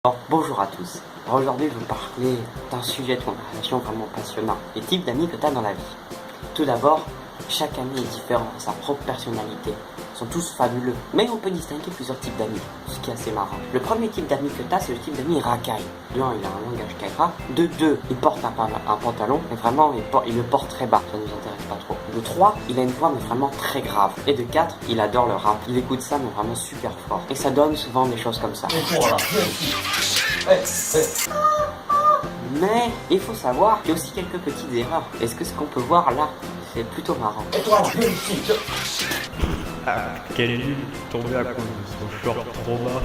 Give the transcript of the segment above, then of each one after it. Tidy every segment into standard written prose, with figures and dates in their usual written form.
Alors, bonjour à tous. Alors, aujourd'hui, je vais vous parler d'un sujet de conversation vraiment passionnant, les types d'amis que tu as dans la vie. Tout d'abord, chaque ami est différent, sa propre personnalité. Ils sont tous fabuleux, mais on peut distinguer plusieurs types d'amis, ce qui est assez marrant. Le premier type d'amis que tu as, c'est le type d'amis racaille. De 1, il a un langage caïra. De 2, il porte un pantalon, mais vraiment, il le porte très bas, ça ne nous intéresse pas trop. De 3, il a une voix, mais vraiment très grave. Et de 4, il adore le rap. Il écoute ça, mais vraiment super fort. Et ça donne souvent des choses comme ça. Mais il faut savoir qu'il y a aussi quelques petites erreurs. Est-ce que ce qu'on peut voir là, c'est plutôt marrant. Quel est lui tombé à cause de son short trop bas.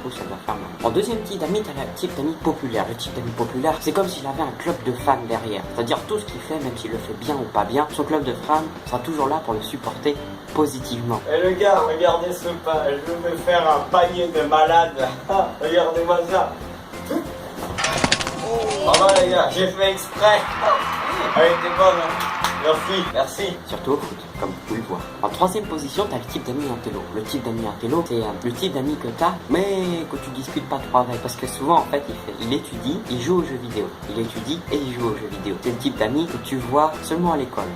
Ça doit faire mal. En deuxième type d'amis, t'as le type d'amis populaire. Le type d'amis populaire, c'est comme s'il avait un club de fans derrière. C'est-à-dire tout ce qu'il fait, même s'il le fait bien ou pas bien, son club de fans sera toujours là pour le supporter positivement. Et le gars, regardez ce pain, je vais faire un panier de malade. Regardez-moi ça. Bravo les gars, j'ai fait exprès. Elle était bonne, hein. Merci. Surtout au foot, comme vous pouvez le voir. En troisième position, t'as le type d'amis intello. Le type d'amis intello, c'est le type d'amis que t'as, mais que tu discutes pas trop avec. Parce que souvent, en fait, il étudie, il joue aux jeux vidéo. Il étudie et il joue aux jeux vidéo. C'est le type d'amis que tu vois seulement à l'école.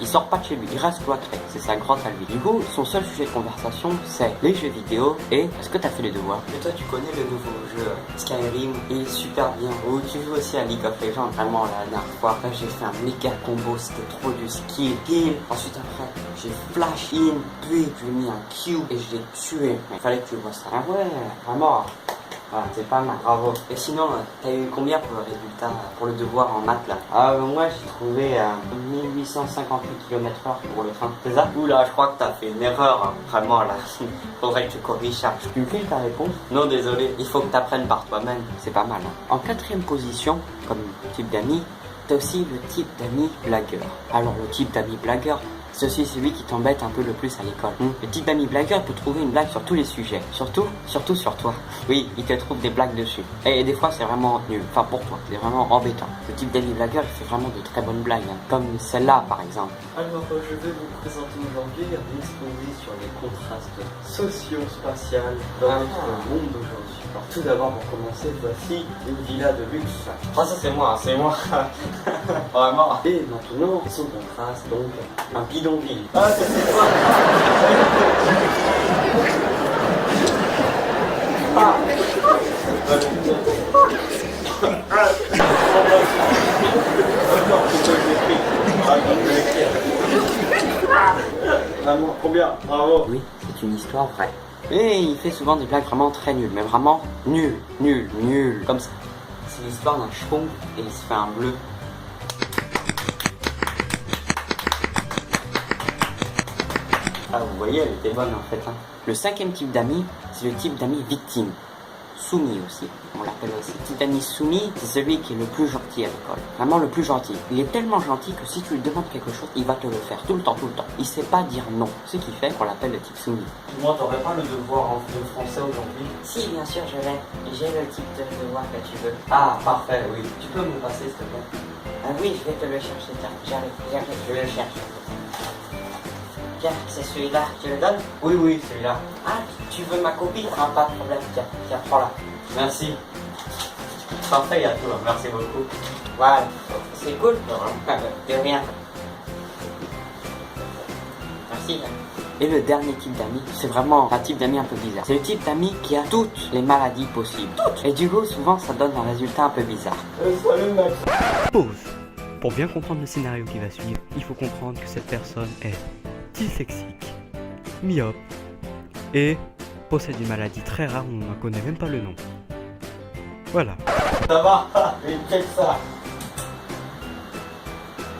Il sort pas de chez lui, il reste cloîtré, c'est sa grotte à lui. Du coup, son seul sujet de conversation, c'est les jeux vidéo et est-ce que t'as fait les devoirs? Et toi, tu connais le nouveau jeu Skyrim, il est super bien. Ou tu joues aussi à League of Legends, vraiment la dernière fois. Là, j'ai fait un méga combo, c'était trop du skill, heal. Ensuite, après, j'ai flash in, puis j'ai mis un Q et je l'ai tué. Il fallait que tu vois ça. Ah ouais, vraiment. Voilà, c'est pas mal, bravo. Et sinon, t'as eu combien pour le résultat, pour le devoir en maths là? Moi j'ai trouvé 1858 km/h pour le train. C'est ça? Oula, je crois que t'as fait une erreur, hein. Vraiment là. Faudrait que tu corriges ça. Tu me files ta réponse? Non, désolé, il faut que t'apprennes par toi-même. C'est pas mal, hein. En quatrième position, comme type d'amis, t'as aussi le type d'amis blagueur. Alors le type d'amis blagueur, c'est aussi celui qui t'embête un peu le plus à l'école. Le type d'amis blagueur peut trouver une blague sur tous les sujets. Surtout sur toi. Oui, il te trouve des blagues dessus. Et des fois, c'est vraiment nul. Enfin, pour toi, c'est vraiment embêtant. Le type d'amis blagueur, il fait vraiment de très bonnes blagues. Hein. Comme celle-là, par exemple. Alors, je vais vous présenter aujourd'hui un exposé sur les contrastes socio-spatials dans notre monde d'aujourd'hui. Alors, tout d'abord, pour commencer, voici une villa de luxe. Ah, ça c'est moi. Vraiment. Et maintenant, son contraste, donc, un bidonville. Ah, c'est quoi? Vraiment, combien? Bravo. Oui, c'est une histoire vraie. Et il fait souvent des blagues vraiment très nulles. Mais vraiment nul. Comme ça. C'est l'histoire d'un schtroumpf et il se fait un bleu. Ah, vous voyez, elle était bonne en fait. Hein. Le cinquième type d'amis, c'est le type d'amis victime. Soumis aussi, on l'appelle aussi. Le type d'amis soumis, c'est celui qui est le plus gentil à l'école. Vraiment le plus gentil. Il est tellement gentil que si tu lui demandes quelque chose, il va te le faire tout le temps. Il sait pas dire non. Ce qui fait qu'on l'appelle le type soumis. Moi, t'aurais pas le devoir de français aujourd'hui? Si, bien sûr, je l'ai. J'ai le type de devoir que tu veux. Ah, parfait, oui. Tu peux me le passer, s'il te plaît? Ah oui, je vais te le chercher. Tiens, j'arrive, je le cherche. Tiens, c'est celui-là, tu le donnes? Oui, celui-là. Ah, tu veux ma copie? Ah, pas de problème, tiens, prends-la. Merci. Parfait, il y a tout, merci beaucoup. Voilà, c'est cool. De rien. Merci. Et le dernier type d'amis, c'est vraiment un type d'amis un peu bizarre. C'est le type d'amis qui a toutes les maladies possibles. Toutes. Et du coup, souvent, ça donne un résultat un peu bizarre. Salut, mec. Pause. Pour bien comprendre le scénario qui va suivre, il faut comprendre que cette personne est dyslexique, myope et possède une maladie très rare dont on ne connaît même pas le nom. Voilà. Ça va? Mais check ça.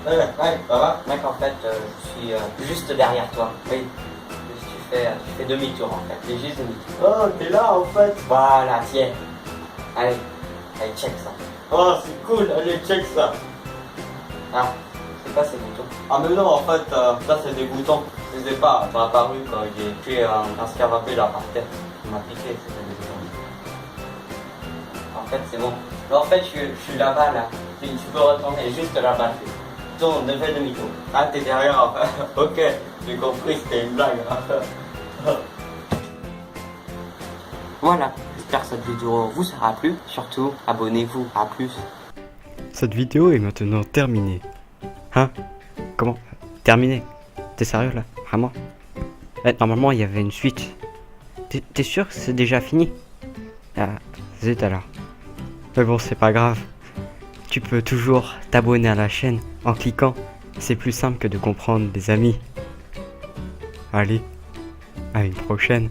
Ouais, ça va? Mec, en fait, je suis juste derrière toi. Oui. Tu fais demi-tour en fait. C'est juste demi-tour. Oh, t'es là en fait. Voilà, tiens. Allez, check ça. Oh, c'est cool, allez, check ça. Ah, c'est pas ces boutons. Ah, mais non, en fait, ça c'est des boutons. Je les ai pas, ça a apparu quand j'ai tué un scarabée là par terre. Il m'a piqué, c'était des boutons. En fait, c'est bon. Mais en fait, je suis là-bas là. Tu peux retourner juste là-bas. Tourne, ne fais demi-tour. Ah, t'es derrière, enfin. Ok, j'ai compris, c'était une blague. Voilà, j'espère que cette vidéo vous sera plu. Surtout, abonnez-vous. À plus. Cette vidéo est maintenant terminée. Hein? Comment? Terminée? T'es sérieux là? Vraiment? Normalement il y avait une suite. T'es sûr que c'est déjà fini? Ah, zut alors. Mais bon, c'est pas grave. Tu peux toujours t'abonner à la chaîne en cliquant. C'est plus simple que de comprendre, les amis. Allez, à une prochaine.